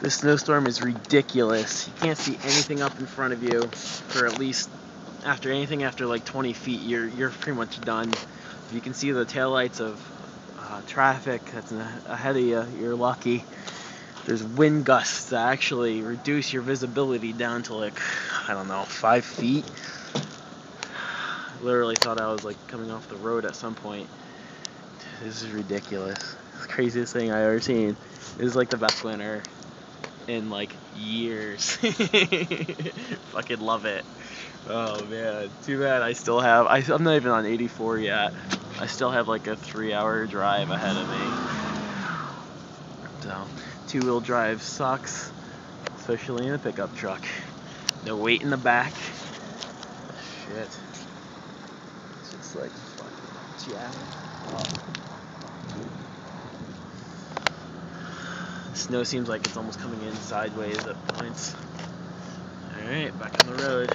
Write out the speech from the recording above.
This snowstorm is ridiculous. You can't see anything up in front of you for at least after like 20 feet. You're pretty much done. If you can see the taillights of traffic that's ahead of you, you're lucky. There's wind gusts that actually reduce your visibility down to like, I don't know, 5 feet. I literally thought I was like coming off the road at some point. This is ridiculous. It's the craziest thing I've ever seen. This is like the best winter in like years. Fucking love it. Oh man, too bad I still have, I'm not even on 84 yet. I still have like a 3-hour drive ahead of me. So, two-wheel drive sucks, especially in a pickup truck. No weight in the back. Shit. It's just like fucking jamming. Snow seems like it's almost coming in sideways at points. Alright, back on the road.